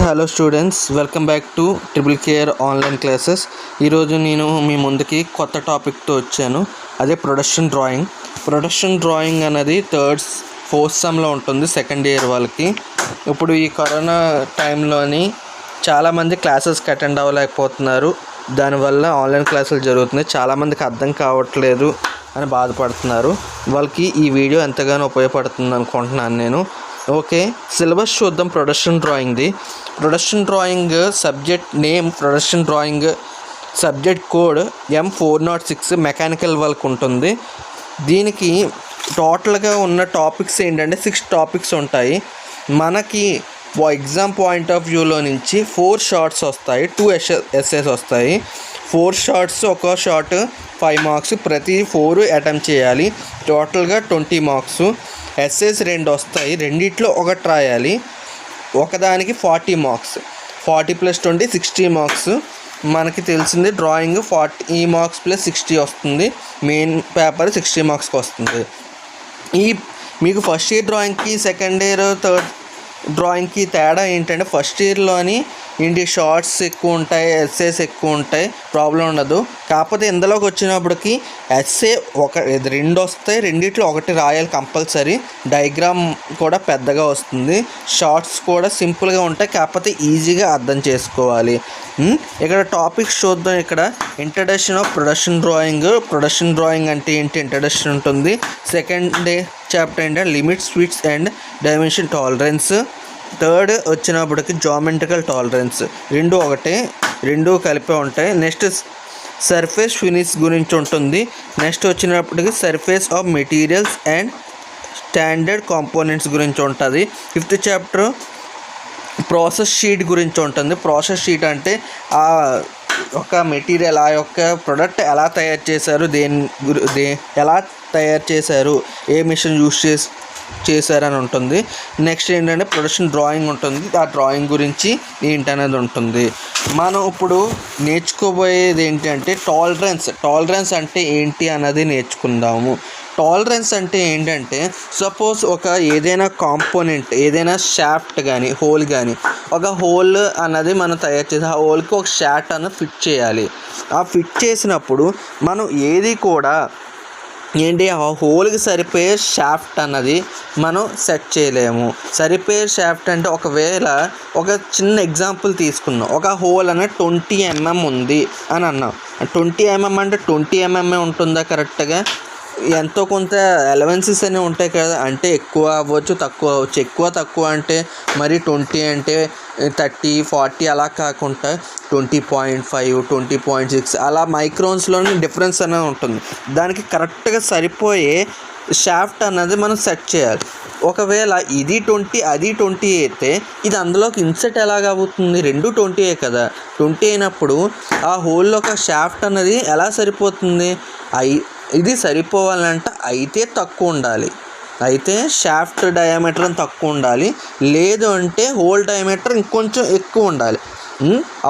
Hello students, welcome back to triple care online classes. ఈరోజు నేను మీ ముందుకి కొత్త టాపిక్తో వచ్చాను. అదే ప్రొడక్షన్ డ్రాయింగ్ అనేది ఫోర్త్ సెమ్లో ఉంటుంది, సెకండ్ ఇయర్ వాళ్ళకి. ఇప్పుడు ఈ కరోనా టైంలోని చాలామంది క్లాసెస్కి అటెండ్ అవ్వలేకపోతున్నారు. దానివల్ల ఆన్లైన్ క్లాసులు జరుగుతున్నాయి. చాలామందికి అర్థం కావట్లేదు అని బాధపడుతున్నారు. వాళ్ళకి ఈ వీడియో ఎంతగానో ఉపయోగపడుతుంది అనుకుంటున్నాను నేను. ఓకే, సిలబస్ చూద్దాం. Production drawing subject name, production drawing subject code M406 mechanical work ఉంటుంది. దీనికి టోటల్గా ఉన్న టాపిక్స్ ఏంటంటే 6 టాపిక్స్ ఉంటాయి. మనకి ఎగ్జామ్ పాయింట్ ఆఫ్ వ్యూలో నుంచి 4 షార్ట్స్ వస్తాయి, 2 ఎస్సేస్ వస్తాయి. 4 షార్ట్స్, ఒక షార్ట్ 5 మార్క్స్, ప్రతి 4 అటెంప్ట్ చేయాలి. టోటల్గా 20 మార్క్స్. ఎస్సేస్ 2 వస్తాయి, రెండిట్లో ఒకటి రాయాలి. ఒకదానికి 40 మార్క్స్, 40 + 20 60 మార్క్స్. మనకి తెలిసింది డ్రాయింగ్ 40 మార్క్స్ + 60 వస్తుంది. మెయిన్ పేపర్ 60 మార్క్స్కి వస్తుంది. మీకు ఫస్ట్ ఇయర్ డ్రాయింగ్కి, సెకండ్ ఇయర్, థర్డ్ డ్రాయింగ్కి తేడా ఏంటంటే, ఫస్ట్ ఇయర్లోని షార్ట్స్ ఎక్కువ ఉంటాయి, ఎస్సేస్ ఎక్కువ ఉంటాయి, ప్రాబ్లం ఉండదు. కాకపోతే ఇందులోకి వచ్చినప్పటికి ఎస్సే 2 వస్తాయి, రెండిట్లో ఒకటి రాయాలి కంపల్సరీ. డయాగ్రామ్ కూడా పెద్దగా వస్తుంది. షార్ట్స్ కూడా సింపుల్గా ఉంటాయి, కాకపోతే ఈజీగా అర్థం చేసుకోవాలి. ఇక్కడ టాపిక్స్ చూద్దాం. ఇక్కడ ఇంట్రడక్షన్ ఆఫ్ ప్రొడక్షన్ డ్రాయింగ్ అంటే ఏంటి, ఇంట్రడక్షన్ ఉంటుంది. సెకండ్ చాప్టర్ ఏంటంటే limits, fits and dimension tolerance. Third వచ్చినప్పటికి జామెట్రికల్ టాలరెన్స్. రెండు కలిపే ఉంటాయి. నెక్స్ట్ సర్ఫేస్ ఫినిష్ గురించి ఉంటుంది. నెక్స్ట్ వచ్చినప్పటికి surface of materials and standard components గురించి ఉంటుంది. ఫిఫ్త్ చాప్టర్ ప్రాసెస్ షీట్ గురించి ఉంటుంది. ప్రాసెస్ షీట్ అంటే ఆ ఒక మెటీరియల్, ఆ యొక్క ప్రోడక్ట్ ఎలా తయారు చేశారు, ఎలా తయారు చేశారు, ఏ మిషన్ యూస్ చేశారని ఉంటుంది. నెక్స్ట్ ఏంటంటే ప్రొడక్షన్ డ్రాయింగ్ ఉంటుంది. ఆ డ్రాయింగ్ గురించి ఏంటనేది ఉంటుంది. మనం ఇప్పుడు నేర్చుకోబోయేది ఏంటంటే టాలరెన్స్ అంటే ఏంటి అన్నది నేర్చుకుందాము. టాలరెన్స్ అంటే ఏంటంటే, సపోజ్ ఏదైనా కాంపోనెంట్, ఏదైనా షాఫ్ట్ కానీ, హోల్ కానీ, ఒక హోల్ అన్నది మనం తయారు చేసి ఆ హోల్కి ఒక షాఫ్ట్ అన్నది ఫిట్ చేయాలి. ఆ ఫిట్ చేసినప్పుడు మనం ఏది కూడా ఆ హోల్కి సరిపోయే షాఫ్ట్ అన్నది మనం సెట్ చేయలేము. సరిపోయే షాఫ్ట్ అంటే, ఒకవేళ ఒక చిన్న ఎగ్జాంపుల్ తీసుకున్నాం. ఒక హోల్ అనేది 20 mm ఉంది అని అన్నాం. 20 mm అంటే 20 mm ఉంటుందా కరెక్ట్గా? ఎంతో కొంత అలవెన్సెస్ అనేవి ఉంటాయి కదా. అంటే ఎక్కువ అవ్వచ్చు, తక్కువ అవ్వచ్చు. తక్కువ అంటే మరి 20 అంటే 30, 40 అలా కాకుండా 20.5, 20.6 అలా మైక్రోన్స్లోని డిఫరెన్స్ అనేది ఉంటుంది. దానికి కరెక్ట్గా సరిపోయే షాఫ్ట్ అన్నది మనం సెట్ చేయాలి. ఒకవేళ ఇది 20 అది 20 అయితే ఇది అందులోకి ఇన్సెట్ ఎలాగవుతుంది? 2 20 కదా. 20 అయినప్పుడు ఆ హోల్లో ఒక షాఫ్ట్ అన్నది ఎలా సరిపోతుంది? ఇది సరిపోవాలంటే అయితే తక్కువ ఉండాలి, అయితే షాఫ్ట్ డయామీటర్ తక్కువ ఉండాలి, లేదు అంటే హోల్ డయామీటర్ ఇంకొంచెం ఎక్కువ ఉండాలి.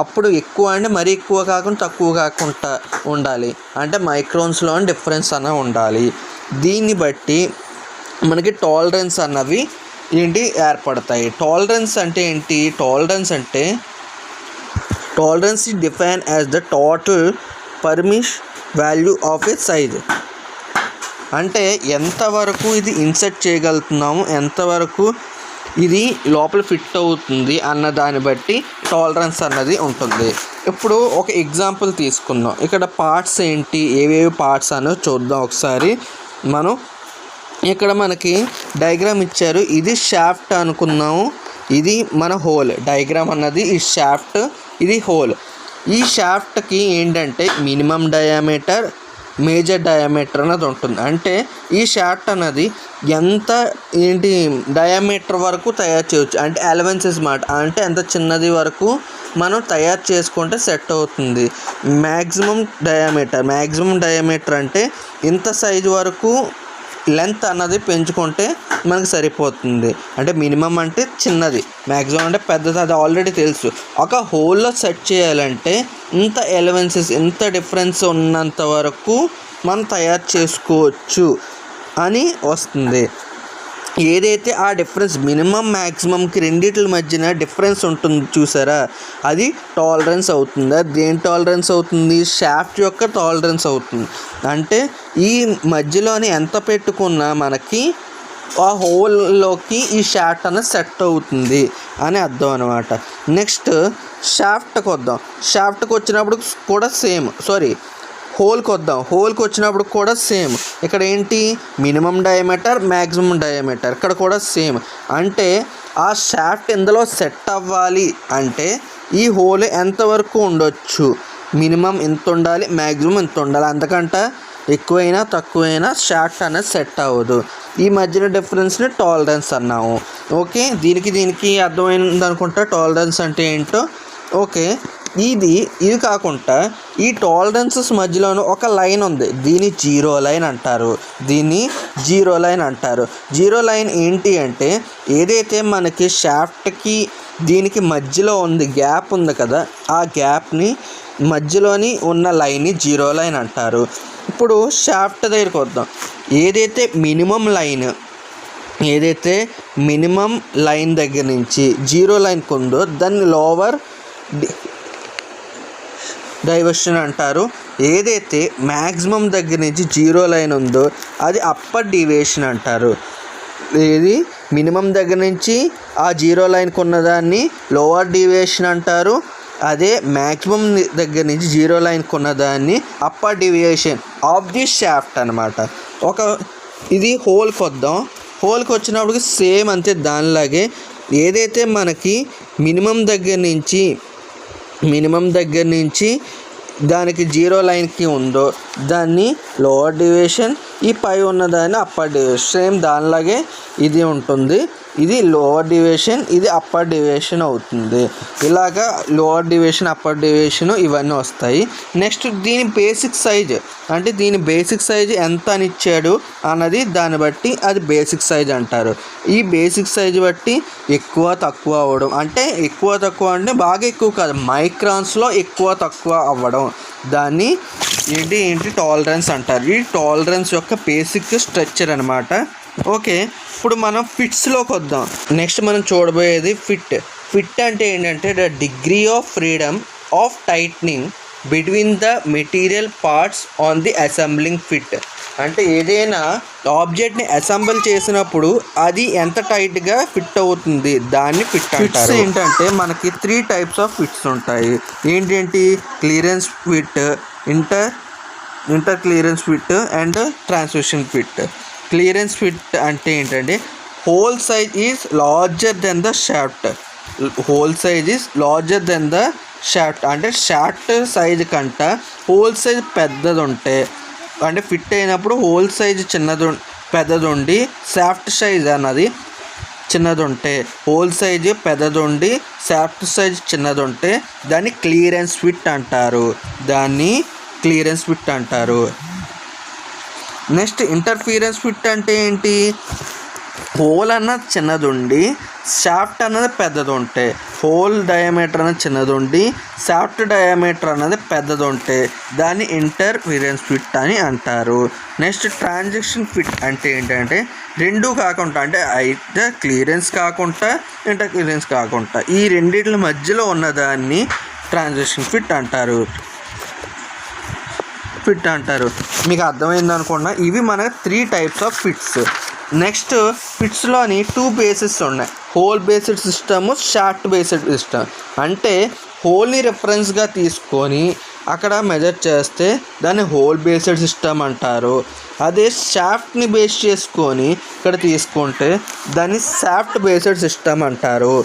అప్పుడు ఎక్కువ అంటే మరీ ఎక్కువ కాకుండా తక్కువ కాకుండా ఉండాలి. అంటే మైక్రోన్స్లో డిఫరెన్స్ అన్న ఉండాలి. దీన్ని బట్టి మనకి టాలరెన్స్ అన్నవి ఏర్పడతాయి. టాలరెన్స్ అంటే ఏంటి? Tolerance is defined as the total permission value of A size. అంటే ఎంతవరకు ఇది ఇన్సర్ట్ చేయగలుగుతున్నాము, ఎంతవరకు ఇది లోపల ఫిట్ అవుతుంది అన్న దాన్ని బట్టి టాలరెన్స్ అన్నది ఉంటుంది. ఇప్పుడు ఒక ఎగ్జాంపుల్ తీసుకుందాం. ఇక్కడ పార్ట్స్ ఏంటి, ఏవేవి పార్ట్స్ అన్నది చూద్దాం ఒకసారి. మనం ఇక్కడ మనకి డయాగ్రామ్ ఇచ్చారు. ఇది షాఫ్ట్ అనుకున్నాము, ఇది మన హోల్. డయాగ్రామ్ అన్నది ఈ షాఫ్ట్, ఇది హోల్. ఈ షాఫ్ట్కి ఏంటంటే మినిమం డయామీటర్, మేజర్ డయామీటర్ అనేది ఉంటుంది. అంటే ఈ షాఫ్ట్ అన్నది ఎంత డయామీటర్ వరకు తయారు చేయవచ్చు, అంటే అలవెన్సెస్ మాట, అంటే ఎంత చిన్నది వరకు మనం తయారు చేసుకుంటే సెట్ అవుతుంది. మ్యాక్సిమం డయామీటర్ అంటే ఇంత సైజు వరకు లెంత్ అన్నది పెంచుకుంటే మనకు సరిపోతుంది. అంటే మినిమం అంటే చిన్నది, మ్యాక్సిమం అంటే పెద్దది, అది ఆల్రెడీ తెలుసు. ఒక హోల్లో సెట్ చేయాలంటే ఇంత ఎలవెన్సెస్, ఇంత డిఫరెన్స్ ఉన్నంత వరకు మనం తయారు చేసుకోవచ్చు అని వస్తుంది. ఏదైతే ఆ డిఫరెన్స్ మినిమం మ్యాక్సిమంకి రెండిట్ల మధ్యన డిఫరెన్స్ ఉంటుంది చూసారా, అది టాలరెన్స్ అవుతుంది. అది దేని టాలరెన్స్ అవుతుంది? షాఫ్ట్ యొక్క టాలరెన్స్ అవుతుంది. అంటే ఈ మధ్యలోని ఎంత పెట్టుకున్నా మనకి ఆ హోల్లోకి ఈ షాఫ్ట్ అనేది సెట్ అవుతుంది అని అర్థం అనమాట. నెక్స్ట్ షాఫ్ట్కి వద్దాం. షాఫ్ట్కి వచ్చినప్పుడు కూడా హోల్కి వచ్చినప్పుడు కూడా సేమ్. ఇక్కడ ఏంటి? Minimum diameter, maximum diameter. ఇక్కడ కూడా సేమ్. అంటే ఆ షాఫ్ట్ ఇందులో సెట్ అవ్వాలి అంటే ఈ హోల్ ఎంతవరకు ఉండొచ్చు? మినిమం ఇంత ఉండాలి, మ్యాక్సిమం ఇంత ఉండాలి. అంతకంటే ఎక్కువైనా తక్కువైనా షాఫ్ట్ అనేది సెట్ అవ్వదు. ఈ మధ్యన డిఫరెన్స్ని టాలరెన్స్ అన్నాము. ఓకే, దీనికి అర్థమైంది అనుకుంటా టాలరెన్స్ అంటే ఏంటో. ఓకే, ఇది కాకుండా ఈ టాలరెన్సెస్ మధ్యలోనూ ఒక లైన్ ఉంది, దీన్ని జీరో లైన్ అంటారు. జీరో లైన్ ఏంటి అంటే ఏదైతే మనకి షాఫ్ట్కి దీనికి మధ్యలో ఉంది, గ్యాప్ ఉంది కదా, ఆ గ్యాప్ని మధ్యలోని ఉన్న లైన్ని జీరో లైన్ అంటారు. ఇప్పుడు షాఫ్ట్ దగ్గరికి వద్దాం. ఏదైతే మినిమం లైన్ దగ్గర నుంచి జీరో లైన్కి ఉందో దాన్ని లోవర్ డైవర్షన్ అంటారు. ఏదైతే మ్యాక్సిమం దగ్గర నుంచి జీరో లైన్ ఉందో అది అప్పర్ డీవియేషన్ అంటారు. ఏది మినిమం దగ్గర నుంచి ఆ జీరో లైన్కి ఉన్నదాన్ని లోవర్ డీవియేషన్ అంటారు. అదే మ్యాక్సిమం దగ్గర నుంచి జీరో లైన్కి ఉన్నదాన్ని upper deviation of the shaft అనమాట. ఇది హోల్కి వద్దాం. హోల్కి వచ్చినప్పుడు సేమ్ అంతే, దానిలాగే ఏదైతే మనకి మినిమం దగ్గర నుంచి దానికి జీరో లైన్కి ఉందో దాన్ని లోవర్ డీవియేషన్, ఈ పై ఉన్నదాన్ని అప్పర్ డీవియేషన్. సేమ్ దానిలాగే ఇది ఉంటుంది. ఇది లోవర్ డీవియేషన్, ఇది అప్పర్ డీవియేషన్ అవుతుంది. ఇలాగా లోవర్ డీవియేషన్, అప్పర్ డీవియేషన్ ఇవన్నీ వస్తాయి. నెక్స్ట్ దీని బేసిక్ సైజ్ ఎంత అని ఇచ్చాడు అన్నది దాన్ని బట్టి అది బేసిక్ సైజ్ అంటారు. ఈ బేసిక్ సైజ్ బట్టి ఎక్కువ తక్కువ అవ్వడం, అంటే ఎక్కువ తక్కువ అంటే బాగా ఎక్కువ కాదు, మైక్రాన్స్లో ఎక్కువ తక్కువ అవ్వడం, దాన్ని ఏంటి టాలరెన్స్ అంటారు. ఈ టాలరెన్స్ యొక్క బేసిక్ స్ట్రక్చర్ అనమాట. ఓకే, ఇప్పుడు మనం ఫిట్స్లోకి వద్దాం. నెక్స్ట్ మనం చూడబోయేది ఫిట్ అంటే ఏంటంటే the degree of freedom of tightening between the material parts on the assembling fit. అంటే ఏదైనా ఆబ్జెక్ట్ని అసెంబుల్ చేసినప్పుడు అది ఎంత టైట్గా ఫిట్ అవుతుంది, దాన్ని ఫిట్ అంటారు. ఏంటంటే మనకి 3 టైప్స్ ఆఫ్ ఫిట్స్ ఉంటాయి. ఏంటి? Clearance fit, inter clearance fit and transmission fit. Clearance fit అంటే ఏంటంటే whole size is larger than the shaft. అంటే షాఫ్ట్ సైజ్ కంటే హోల్ సైజ్ పెద్దది ఉంటే, అంటే ఫిట్ అయినప్పుడు హోల్ సైజ్ పెద్దది ఉండి షాఫ్ట్ సైజ్ అన్నది చిన్నది ఉంటే, హోల్ సైజ్ పెద్దది ఉండి షాఫ్ట్ సైజ్ చిన్నది ఉంటే దాన్ని క్లియరెన్స్ ఫిట్ అంటారు. నెక్స్ట్ ఇంటర్ఫీరెన్స్ ఫిట్ అంటే ఏంటి? హోల్ అన్నది చిన్నది ఉండి షాఫ్ట్ అన్నది పెద్దది ఉంటే, హోల్ డయామీటర్ అనేది చిన్నది ఉండి షాఫ్ట్ డయామీటర్ అన్నది పెద్దది ఉంటే దాన్ని ఇంటర్ఫీరెన్స్ ఫిట్ అని అంటారు. నెక్స్ట్ ట్రాన్సిషన్ ఫిట్ అంటే ఏంటంటే రెండు కాకుండా, అంటే అయితే క్లియరెన్స్ కాకుండా ఇంటర్ క్లియరెన్స్ కాకుండా ఈ రెండిట్ల మధ్యలో ఉన్నదాన్ని ట్రాన్సిషన్ ఫిట్ అంటారు. మీకు అర్థమైంది అనుకున్నా. ఇవి మన 3 టైప్స్ ఆఫ్ ఫిట్స్. నెక్స్ట్ ఫిట్స్లోని 2 బేసిస్ ఉన్నాయి, hole based system, shaft based system. అంటే హోల్ని రిఫరెన్స్గా తీసుకొని అక్కడ మెజర్ చేస్తే దాన్ని హోల్ బేస్డ్ సిస్టమ్ అంటారు. అదే షాఫ్ట్ని బేస్ చేసుకొని ఇక్కడ తీసుకుంటే దాన్ని షాఫ్ట్ బేస్డ్ సిస్టమ్ అంటారు.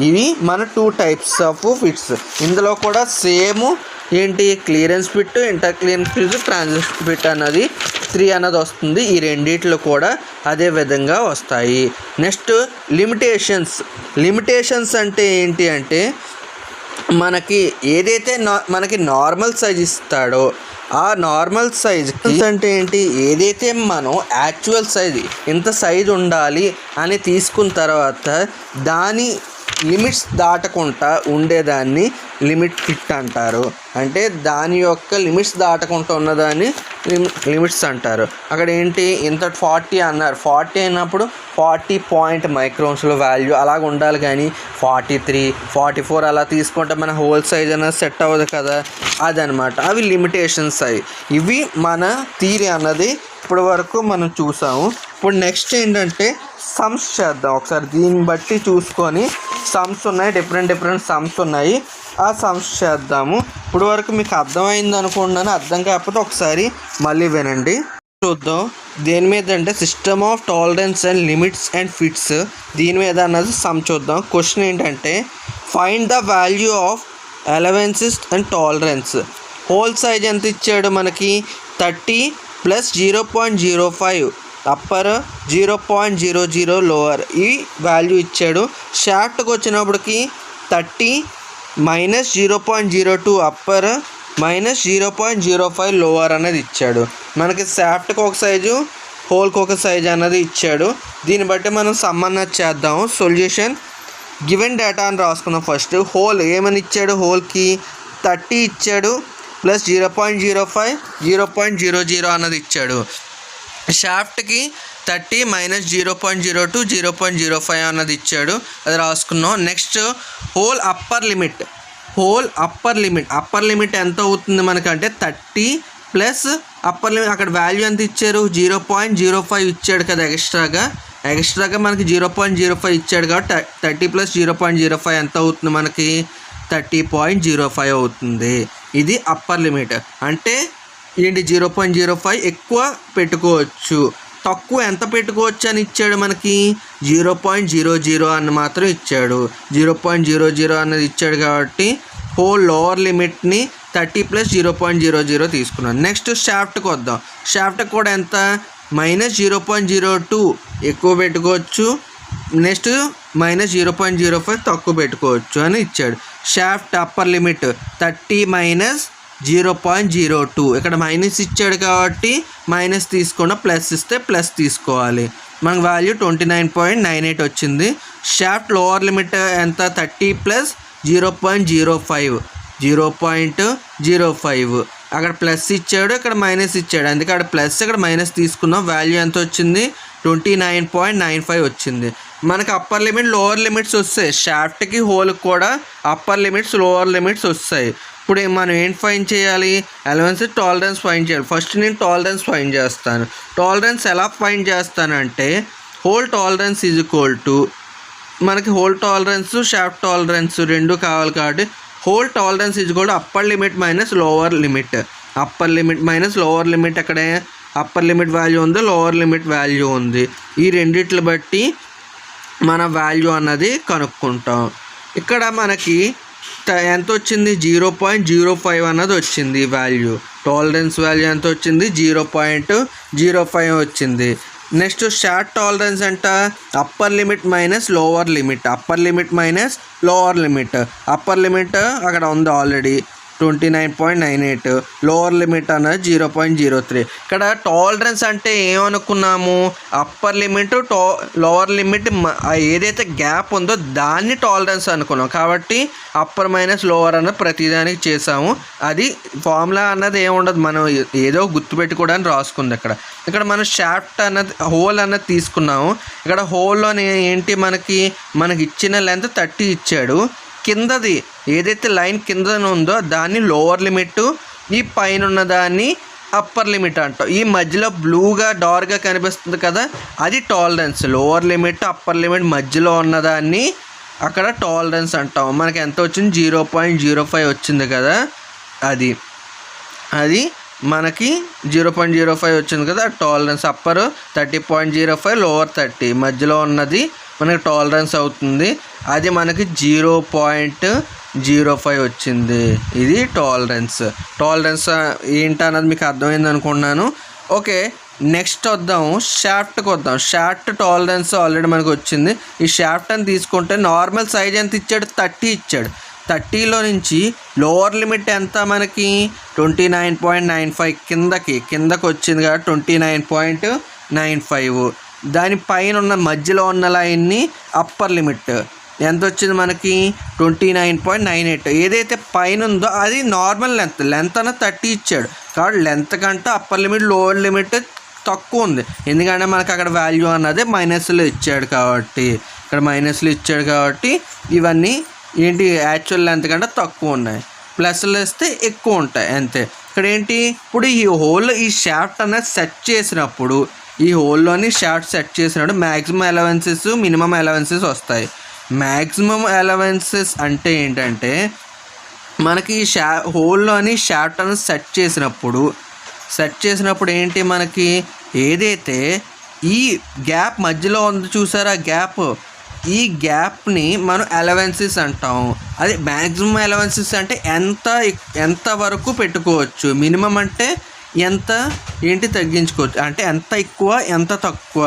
ఇవి మన 2 టైప్స్ ఆఫ్ ఫిట్స్. ఇందులో కూడా సేమ్ ఏంటి clearance bit, inter clearance bit, transition bit అన్నది 3 అన్నది వస్తుంది. ఈ రెండిట్లో కూడా అదే విధంగా వస్తాయి. నెక్స్ట్ లిమిటేషన్స్ అంటే ఏంటి అంటే మనకి ఏదైతే మనకి నార్మల్ సైజ్ ఇస్తాడో ఆ నార్మల్ సైజ్ అంటే ఏంటి, ఏదైతే మనం యాక్చువల్ సైజ్ ఇంత సైజ్ ఉండాలి అని తీసుకున్న తర్వాత దాని లిమిట్స్ దాటకుండా ఉండేదాన్ని లిమిట్ ఫిట్ అంటారు. అంటే దాని యొక్క లిమిట్స్ దాటకుండా ఉన్నదాన్ని లిమిట్స్ అంటారు. అక్కడ ఏంటి ఇంత 40 అన్నారు, 40 అయినప్పుడు 40 పాయింట్ మైక్రోన్స్లో వాల్యూ అలాగ ఉండాలి. కానీ 43, 44 అలా తీసుకుంటే మన హోల్ సైజ్ అనేది సెట్ అవ్వదు కదా, అదనమాట. అవి లిమిటేషన్స్. ఇవి మన థియరీ అన్నది ఇప్పటి వరకు మనం చూసాము. ఇప్పుడు నెక్స్ట్ ఏంటంటే సమ్స్ చేద్దాం. ఒకసారి దీన్ని బట్టి చూసుకొని సమ్స్ ఉన్నాయి, డిఫరెంట్ సమ్స్ ఉన్నాయి, ఆ సమ్స్ చేద్దాము. ఇప్పుడు వరకు మీకు అర్థమైంది అనుకుంటున్నాను. అర్థం కాకపోతే ఒకసారి మళ్ళీ వినండి, చూద్దాం. దేని మీద అంటే system of tolerance and limits and fits, దీని మీద అన్నది సమ్ చూద్దాం. క్వశ్చన్ ఏంటంటే find the value of allowances and tolerance. Whole size ఎంత ఇచ్చాడు మనకి 30 + 0.05 అప్పర్, 0.00 లోవర్, ఈ వాల్యూ ఇచ్చాడు. షాఫ్ట్కి వచ్చినప్పటికి 30 - 0.02 అప్పర్ -0.05 లోవర్ అనేది ఇచ్చాడు. మనకి షాఫ్ట్కి ఒక సైజు, హోల్కి ఒక సైజ్ అన్నది ఇచ్చాడు. దీన్ని బట్టి మనం సమ్ అన్నది చేద్దాము. సొల్యూషన్ గివెన్ డేటా అని రాసుకున్నాం. ఫస్ట్ హోల్ ఏమని ఇచ్చాడు, హోల్కి 30 ఇచ్చాడు + 0.05 0.00 అన్నది ఇచ్చాడు. షాఫ్ట్కి 30 - 0.02 0.05 అన్నది ఇచ్చాడు, అది రాసుకున్నాం. నెక్స్ట్ హోల్ అప్పర్ లిమిట్ ఎంత అవుతుంది మనకంటే 30 ప్లస్ అప్పర్ లిమిట్, అక్కడ వాల్యూ ఎంత ఇచ్చారు 0.05 ఇచ్చాడు కదా, ఎక్స్ట్రాగా మనకి 0.05 ఇచ్చాడు కాబట్టి 30 + 0.05 ఎంత అవుతుంది మనకి 30.05 అవుతుంది. ఇది అప్పర్ లిమిట్. అంటే ఏంటి 0.05 ఎక్కువ పెట్టుకోవచ్చు, తక్కువ ఎంత పెట్టుకోవచ్చు అని ఇచ్చాడు మనకి 0.00 అని మాత్రం ఇచ్చాడు. 0.00 అన్నది ఇచ్చాడు కాబట్టి హోల్ లోవర్ లిమిట్ని 30 + 0.00 తీసుకున్నాను. నెక్స్ట్ షాఫ్ట్కి వద్దాం. షాఫ్ట్కి కూడా ఎంత -0.02 ఎక్కువ పెట్టుకోవచ్చు, నెక్స్ట్ -0.05 తక్కువ పెట్టుకోవచ్చు అని ఇచ్చాడు. షాఫ్ట్ అప్పర్ లిమిట్ 30 - 0.02, ఇక్కడ మైనస్ ఇచ్చాడు కాబట్టి మైనస్ తీసుకోండి, ప్లస్ ఇస్తే ప్లస్ తీసుకోవాలి. మనకు వాల్యూ 29.98 వచ్చింది. షాఫ్ట్ లోవర్ లిమిట్ ఎంత 30 + 0.05 అక్కడ ప్లస్ ఇచ్చాడు, ఇక్కడ మైనస్ ఇచ్చాడు, అందుకే అక్కడ ప్లస్ ఇక్కడ మైనస్ తీసుకున్నాం. వాల్యూ ఎంత వచ్చింది 29.95 వచ్చింది. మనకి అప్పర్ లిమిట్ లోవర్ లిమిట్స్ వస్తాయి, షాఫ్ట్కి హోల్కి కూడా అప్పర్ లిమిట్స్ లోవర్ లిమిట్స్ వస్తాయి. ఇప్పుడు మనం ఏం ఫైండ్ చేయాలి, అలవెన్స్ టాలరెన్స్ ఫైండ్ చేయాలి. ఫస్ట్ నేను టాలరెన్స్ ఫైండ్ చేస్తాను. టాలరెన్స్ ఎలా ఫైండ్ చేస్తానంటే హోల్ టాలరెన్స్ = మనకి హోల్ టాలరెన్స్ షాఫ్ట్ టాలరెన్స్ రెండు కావాలి కాబట్టి whole tolerance = upper limit - lower limit. Upper limit - lower limit, అక్కడ అప్పర్ లిమిట్ వాల్యూ ఉంది, లోవర్ లిమిట్ వాల్యూ ఉంది. ఈ రెండిట్లు బట్టి మన వాల్యూ అన్నది కనుక్కుంటాం. ఇక్కడ మనకి ఎంత వచ్చింది 0.05 అన్నది వచ్చింది వాల్యూ. టాలరెన్స్ వాల్యూ ఎంత వచ్చింది 0.05 వచ్చింది. నెక్స్ట్ షార్ట్ టాలరెన్స్ అంట upper limit - lower limit, upper limit - lower limit. Upper limit అక్కడ ఉంది ఆల్రెడీ 29.98, లోవర్ లిమిట్ అన్నది 0.03. ఇక్కడ టాలరెన్స్ అంటే ఏమనుకున్నాము, అప్పర్ లిమిట్ లోవర్ లిమిట్ ఏదైతే గ్యాప్ ఉందో దాన్ని టాలరెన్స్ అనుకున్నాం. కాబట్టి అప్పర్ - లోవర్ అన్నది ప్రతిదానికి చేసాము. అది ఫార్ములా అన్నది ఏముండదు, మనం ఏదో గుర్తుపెట్టుకోవడానికి రాసుకుంది. ఇక్కడ మనం షాఫ్ట్ అన్నది హోల్ అన్నది తీసుకున్నాము. ఇక్కడ హోల్లోని ఏంటి మనకి ఇచ్చిన లెంత్ 30 ఇచ్చాడు. కిందది ఏదైతే లైన్ కింద ఉందో దాన్ని లోవర్ లిమిట్, ఈ పైన ఉన్న దాన్ని అప్పర్ లిమిట్ అంటాం. ఈ మధ్యలో బ్లూగా డార్క్గా కనిపిస్తుంది కదా, అది tolerance. Lower limit upper limit మధ్యలో ఉన్నదాన్ని అక్కడ టాలరెన్స్ అంటాం. మనకి ఎంత వచ్చింది 0.05 వచ్చింది కదా, అది మనకి 0.05 వచ్చింది కదా, టాలరెన్స్. అప్పర్ 30.05, లోవర్ 30, మధ్యలో ఉన్నది మనకి టాలరెన్స్ అవుతుంది. అది మనకి 0.05 0.05 వచ్చింది. ఇది టాలరెన్స్ ఏంటన్నది మీకు అర్థమైంది అనుకుంటున్నాను. ఓకే, నెక్స్ట్ వద్దాము షాఫ్ట్కి వద్దాం. షాఫ్ట్ టాలరెన్స్ ఆల్రెడీ మనకు వచ్చింది. ఈ షాఫ్ట్ అని తీసుకుంటే నార్మల్ సైజ్ ఎంత ఇచ్చాడు, 30 ఇచ్చాడు. 30లో నుంచి లోవర్ లిమిట్ ఎంత మనకి 29.95 కిందకి వచ్చింది కాబట్టి 29.95. దానిపైన ఉన్న మధ్యలో ఉన్న లైన్ని అప్పర్ లిమిట్ ఎంత వచ్చింది మనకి 29.98. ఏదైతే పైన ఉందో అది నార్మల్ లెంత్ అన్న 30 ఇచ్చాడు కాబట్టి లెంత్ కంటే అప్పర్ లిమిట్ లోవర్ లిమిట్ తక్కువ ఉంది. ఎందుకంటే మనకు అక్కడ వాల్యూ అన్నది మైనస్లో ఇచ్చాడు కాబట్టి, ఇవన్నీ ఏంటి యాక్చువల్ లెంత్ కంటే తక్కువ ఉన్నాయి. ప్లస్లు వేస్తే ఎక్కువ ఉంటాయి అంతే. ఇక్కడ ఏంటి, ఇప్పుడు ఈ హోల్ ఈ షాఫ్ట్ అనేది సెట్ చేసినప్పుడు మ్యాక్సిమం అలవెన్సెస్ మినిమం అలవెన్సెస్ వస్తాయి. మ్యాక్సిమం అలవెన్సెస్ అంటే ఏంటంటే మనకి ఈ హోల్లోని షాఫ్ట్ అనేది సెట్ చేసినప్పుడు ఏంటి, మనకి ఏదైతే ఈ గ్యాప్ మధ్యలో ఉందో చూసారా ఈ గ్యాప్ని మనం అలవెన్సెస్ అంటాం. అది మ్యాక్సిమం అలవెన్సెస్ అంటే ఎంత వరకు పెట్టుకోవచ్చు, మినిమం అంటే ఎంత తగ్గించుకోవచ్చు, అంటే ఎంత ఎక్కువ ఎంత తక్కువ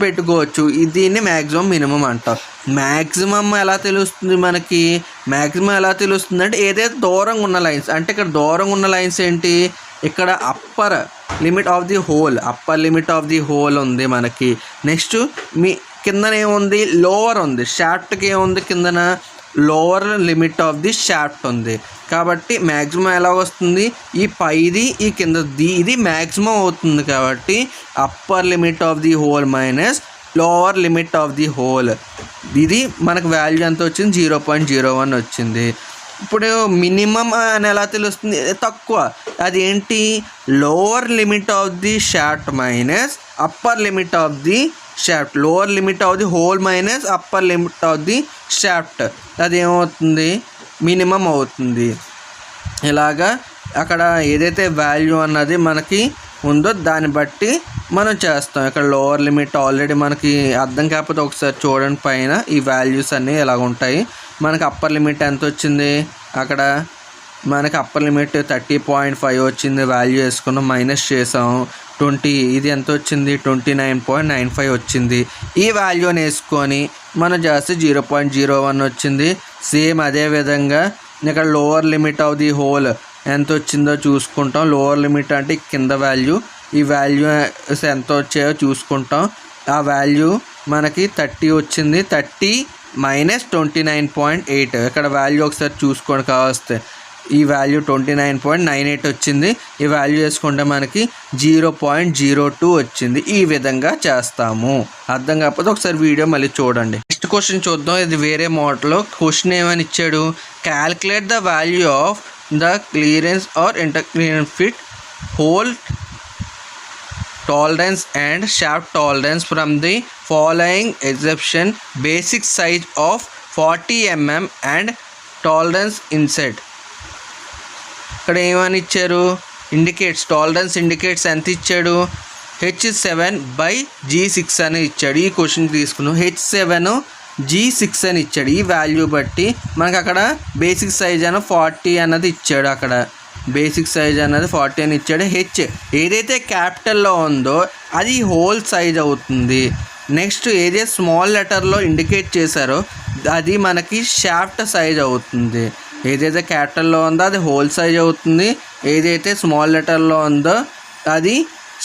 పెట్టుకోవచ్చు. దీన్ని మ్యాక్సిమం మినిమం అంటాం. మ్యాక్సిమం ఎలా తెలుస్తుంది అంటే ఏదైతే దూరంగా ఉన్న లైన్స్, అంటే ఇక్కడ దూరంగా ఉన్న లైన్స్ ఏంటి, ఇక్కడ upper limit of the whole ఉంది మనకి. నెక్స్ట్ మీ కిందన ఏముంది, లోవర్ ఉంది. షాఫ్ట్కి ఏముంది, కిందన lower limit of the shaft ఉంది. కాబట్టి మ్యాక్సిమం ఎలా వస్తుంది, ఈ పైది ఈ కిందది ఇది మ్యాక్సిమం అవుతుంది. కాబట్టి upper limit of the hole minus lower limit of the whole, ఇది మనకు వాల్యూ ఎంత వచ్చింది, 0.01 వచ్చింది. ఇప్పుడు మినిమం అని ఎలా తెలుస్తుంది, తక్కువ. అదేంటి, lower limit of the shaft minus upper limit of the shaft, lower limit of the hole minus upper limit of the shaft, అదేమవుతుంది, మినిమం అవుతుంది. ఇలాగా అక్కడ ఏదైతే వాల్యూ అన్నది మనకి ఉందో దాన్ని బట్టి మనం చేస్తాం. ఇక్కడ లోవర్ లిమిట్ ఆల్రెడీ మనకి అర్థం కాకపోతే ఒకసారి చూడండి, పైన ఈ వాల్యూస్ అన్నీ ఎలాగ ఉంటాయి. మనకి అప్పర్ లిమిట్ ఎంత వచ్చింది, అక్కడ మనకి అప్పర్ లిమిట్ 30.5 వచ్చింది. వాల్యూ వేసుకున్నాం, మైనస్ చేసాం 20, ఇది ఎంత వచ్చింది 29.95 వచ్చింది. ఈ వాల్యూని వేసుకొని మనం చేస్తే 0.01 వచ్చింది. సేమ్ అదే విధంగా ఇక్కడ lower limit of the whole ఎంత వచ్చిందో చూసుకుంటాం. లోవర్ లిమిట్ అంటే కింద వాల్యూ, ఈ వాల్యూ ఎంత వచ్చాయో చూసుకుంటాం. ఆ వాల్యూ మనకి 30 వచ్చింది. 30 మైనస్ 29.8, ఇక్కడ వాల్యూ ఒకసారి చూసుకోండి కావస్తే. ఈ వాల్యూ 29.98 వచ్చింది. ఈ వాల్యూ వేసుకుంటే మనకి 0.02 వచ్చింది. ఈ విధంగా చేస్తాము. అర్థం కాకపోతే ఒకసారి వీడియో మళ్ళీ చూడండి. నెక్స్ట్ క్వశ్చన్ చూద్దాం. ఇది వేరే మోడల్లో. క్వశ్చన్ ఏమని ఇచ్చాడు, calculate the value of the clearance or interclearance fit hole tolerance and shaft tolerance from the following exception: basic size of 40 mm and tolerance insert. ఇక్కడ ఏమని ఇచ్చారు, టాలరెన్స్ ఇండికేట్స్ ఎంత ఇచ్చాడు, H7/G6 అని ఇచ్చాడు. ఈ క్వశ్చన్ తీసుకున్నాం. H7G6 అని ఇచ్చాడు. ఈ వాల్యూ బట్టి మనకు అక్కడ బేసిక్ సైజ్ అని 40 అన్నది ఇచ్చాడు. అక్కడ బేసిక్ సైజ్ అన్నది 40 అని ఇచ్చాడు. హెచ్ ఏదైతే క్యాపిటల్లో ఉందో అది హోల్ సైజ్ అవుతుంది. నెక్స్ట్ ఏదైతే స్మాల్ లెటర్లో ఇండికేట్ చేశారో అది మనకి షాఫ్ట్ సైజ్ అవుతుంది. ఏదైతే క్యాపిటల్లో ఉందో అది హోల్ సైజ్ అవుతుంది. ఏదైతే స్మాల్ లెటర్లో ఉందో అది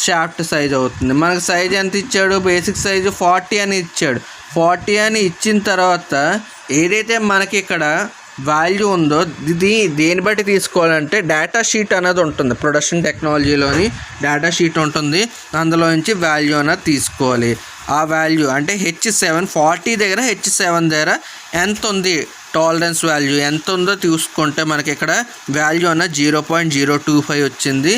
షాఫ్ట్ సైజ్ అవుతుంది. మనకు సైజ్ ఎంత ఇచ్చాడు, బేసిక్ సైజు 40 అని ఇచ్చాడు. 40 అని ఇచ్చిన తర్వాత ఏదైతే మనకి ఇక్కడ వాల్యూ ఉందో ఇది దేని బట్టి తీసుకోవాలంటే డేటా షీట్ అనేది ఉంటుంది. ప్రొడక్షన్ టెక్నాలజీలోని డేటా షీట్ ఉంటుంది. అందులో నుంచి వాల్యూ అనేది తీసుకోవాలి. ఆ వాల్యూ అంటే H7 40 దగ్గర H7 దగ్గర ఎంత ఉంది, టాలరెన్స్ వాల్యూ ఎంత ఉందో చూసుకుంటే మనకి ఇక్కడ వాల్యూ అన్నది 0.025 వచ్చింది.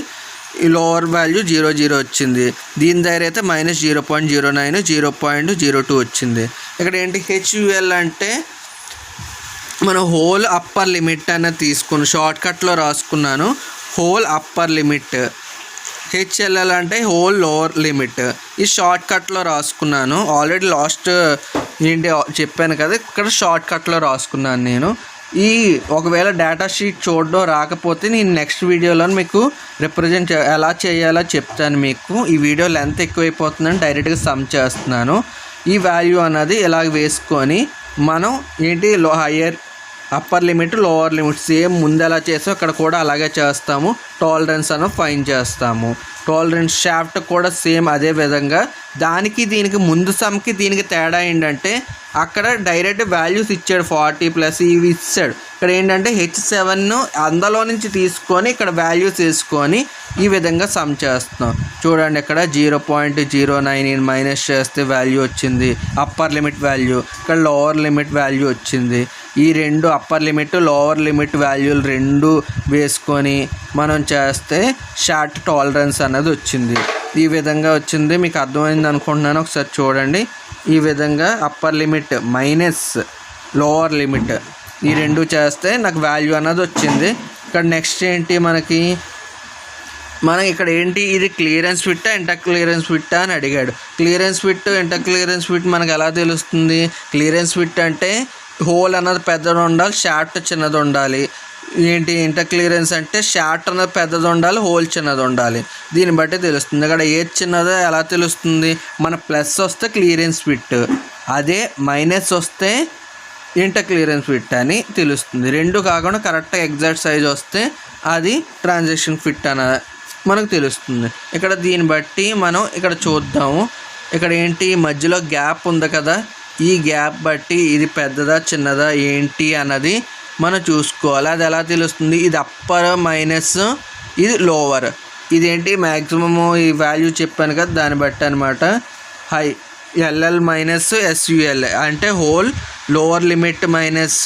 ఈ లోవర్ వాల్యూ 0.0 వచ్చింది. దీని దగ్గర అయితే -0.09 0.02 వచ్చింది. ఇక్కడ ఏంటి HUL అంటే మనం హోల్ అప్పర్ లిమిట్ అనేది తీసుకుని షార్ట్కట్లో రాసుకున్నాను. Whole upper limit. HLL అంటే హోల్ లోవర్ లిమిట్. ఈ షార్ట్కట్లో రాసుకున్నాను. ఆల్రెడీ లాస్ట్ ఏంటి చెప్పాను కదా, ఇక్కడ షార్ట్కట్లో రాసుకున్నాను నేను. ఈ ఒకవేళ డేటా షీట్ చూడడం రాకపోతే నేను నెక్స్ట్ వీడియోలో మీకు రిప్రజెంట్ ఎలా చేయాలో చెప్తాను. మీకు ఈ వీడియో లెంత్ ఎక్కువైపోతుందని డైరెక్ట్గా సమ్ చేస్తున్నాను. ఈ వాల్యూ అన్నది ఇలాగ వేసుకొని మనం ఏంటి higher upper limit lower limit same ముందు ఎలా చేసామో ఇక్కడ కూడా అలాగే చేస్తాము. టాలరెన్స్ అని ఫైన్ చేస్తాము. టాలరెన్స్ షాఫ్ట్ కూడా సేమ్ అదే విధంగా. దానికి దీనికి ముందు సమ్కి దీనికి తేడా ఏంటంటే అక్కడ డైరెక్ట్ వాల్యూస్ ఇచ్చాడు 40 ప్లస్ ఇవి ఇచ్చాడు. ఇక్కడ ఏంటంటే H7 అందులో నుంచి తీసుకొని ఇక్కడ వాల్యూస్ వేసుకొని ఈ విధంగా సమ్ చేస్తున్నాం. చూడండి ఇక్కడ 0.09 మైనస్ చేస్తే వాల్యూ వచ్చింది అప్పర్ లిమిట్ వాల్యూ, ఇక్కడ లోవర్ లిమిట్ వాల్యూ వచ్చింది. ఈ రెండు అప్పర్ లిమిట్ లోవర్ లిమిట్ వాల్యూలు రెండు వేసుకొని మనం చేస్తే షార్ట్ టాలరెన్స్ అన్నది వచ్చింది. ఈ విధంగా వచ్చింది. మీకు అర్థమైంది అనుకుంటున్నాను. ఒకసారి చూడండి. ఈ విధంగా upper limit minus lower limit ఈ రెండు చేస్తే నాకు వాల్యూ అన్నది వచ్చింది. ఇక్కడ నెక్స్ట్ ఏంటి మనం ఇక్కడ ఏంటి ఇది క్లియరెన్స్ ఫిట్టా ఇంటర్ క్లియరెన్స్ ఫిట్టా అని అడిగాడు. Clearance fit inter clearance fit మనకు ఎలా తెలుస్తుంది? క్లియరెన్స్ ఫిట్ అంటే హోల్ అన్నది పెద్దది ఉండాలి, షాఫ్ట్ చిన్నది ఉండాలి. ఏంటి ఇంటర్ క్లియరెన్స్ అంటే షాఫ్ట్ అన్నది పెద్దది ఉండాలి, హోల్ చిన్నది ఉండాలి. దీన్ని బట్టి తెలుస్తుంది. ఇక్కడ ఏది చిన్నదో ఎలా తెలుస్తుంది? మన ప్లస్ వస్తే క్లియరెన్స్ ఫిట్, అదే మైనస్ వస్తే ఇంటర్ క్లియరెన్స్ ఫిట్ అని తెలుస్తుంది. రెండు కాకుండా కరెక్ట్గా ఎగ్జాక్ట్ సైజ్ వస్తే అది ట్రాన్సాక్షన్ ఫిట్ అని మనకు తెలుస్తుంది. ఇక్కడ దీన్ని బట్టి మనం ఇక్కడ చూద్దాము. ఇక్కడ ఏంటి మధ్యలో గ్యాప్ ఉంది కదా, ఈ గ్యాప్ బట్టి ఇది పెద్దదా చిన్నదా ఏంటి అన్నది మనం చూసుకోవాలి. అది ఎలా తెలుస్తుంది? ఇది అప్పర్ మైనస్ ఇది లోవర్, ఇదేంటి మ్యాక్సిమము ఈ వాల్యూ చెప్పాను కదా దాన్ని బట్టి అనమాట. హై ఎల్ఎల్ మైనస్ ఎస్యుఎల్ అంటే whole lower limit minus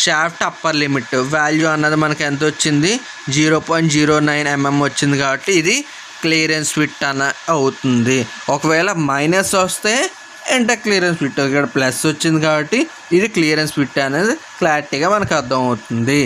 shaft upper limit value అన్నది మనకు ఎంత వచ్చింది? 0.09 వచ్చింది. కాబట్టి ఇది క్లియరెన్స్ ఫిట్ అన్న అవుతుంది. ఒకవేళ మైనస్ వస్తే ఇంటర్ క్లియరెన్స్ ఫిట్, ఇక్కడ ప్లస్ వచ్చింది కాబట్టి ఇది క్లియరెన్స్ ఫిట్ అనేది క్లారిటీగా మనకు అర్థమవుతుంది.